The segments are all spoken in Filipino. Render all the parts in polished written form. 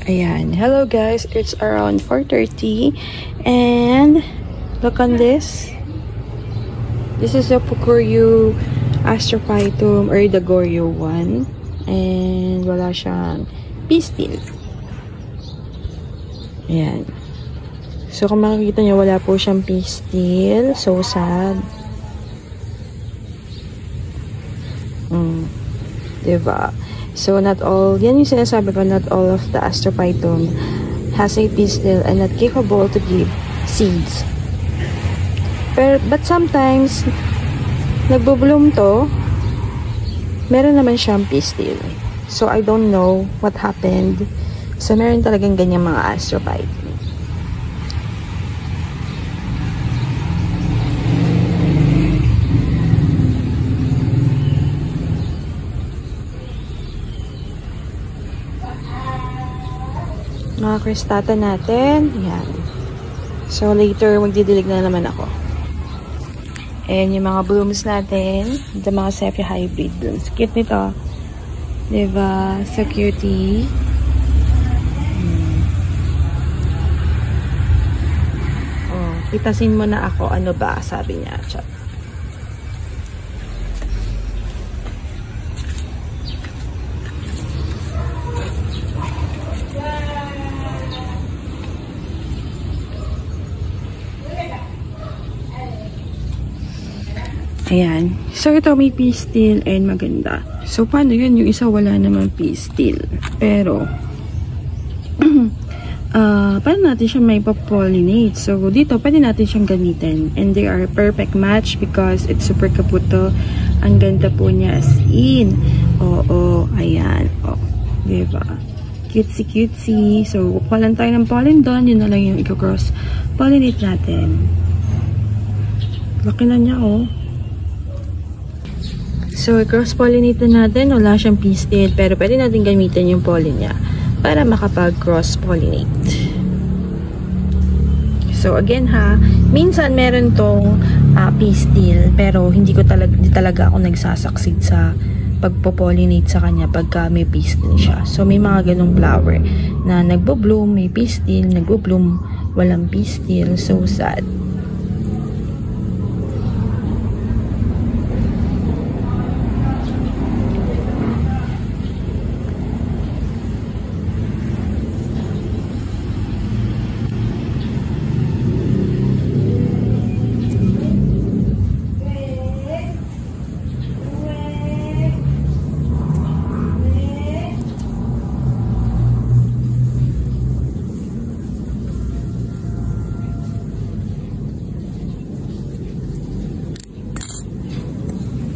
Ayan. Hello guys, it's around 4:30 and look on this. This is a Pukuriu Astrophytum or the Goryo one. And wala siyang pistil. Ayan. So kung makikita nyo, wala po siyang pistil. So sad. Diba? So, not all, yan yung sinasabi ko, not all of the Astrophytum has a pistil and not capable to give seeds. But sometimes, nagbo-bloom to, meron naman siyang pistil. So, I don't know what happened. So, meron talagang ganyang mga Astrophytum. Mga cristata natin. Yan. So, later, magdidilig na naman ako. Ayan yung mga blooms natin. Ito mga Sepia hybrid blooms. Cute nito. Diba? So cutie. Oh, pitasin mo na ako. Ano ba? Sabi niya. Chat. Ayan. So, ito may pistil and maganda. So, paano yun? Yung isa wala naman pistil. Pero, paano natin siya may papollinate? So, dito, pwede natin siyang gamitin. And they are a perfect match because it's super kaputo. Ang ganda po niya as in. Oo, ayan. Oh, diba? Cutesy-cutesy. So, kukuha lang tayo ng pollen doon. Yun na lang yung i-cross pollinate natin. Laki na niya, oh. So, cross-pollinate na natin. Wala siyang pistil, pero pwede natin gamitin yung pollen niya para makapag-cross-pollinate. So, again ha, minsan meron tong pistil, pero hindi talaga ako nagsasucceed sa pagpo-pollinate sa kanya pagka may pistil siya. So, may mga ganong flower na nagbo-bloom, may pistil, nagbo-bloom, walang pistil. So, sad.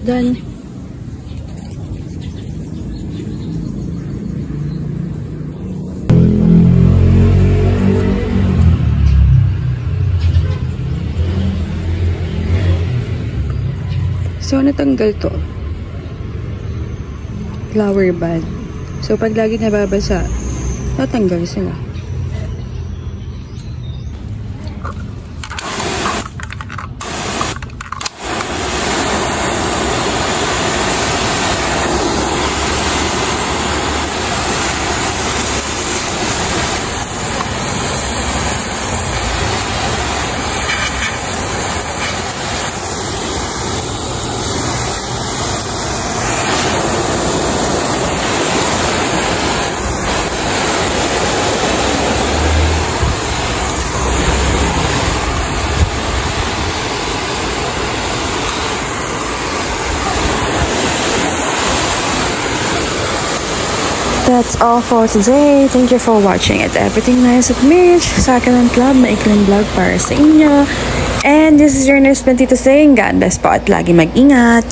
Done. So, natanggal to. Flower bud. So, pag lagi nababasa, natanggal sila. That's all for today. Thank you for watching. It's Everything Nice with Mitch. Succulent Club, maikling vlog para sa inyo. And this is your nurse Tito saying God bless po at lagi mag-ingat.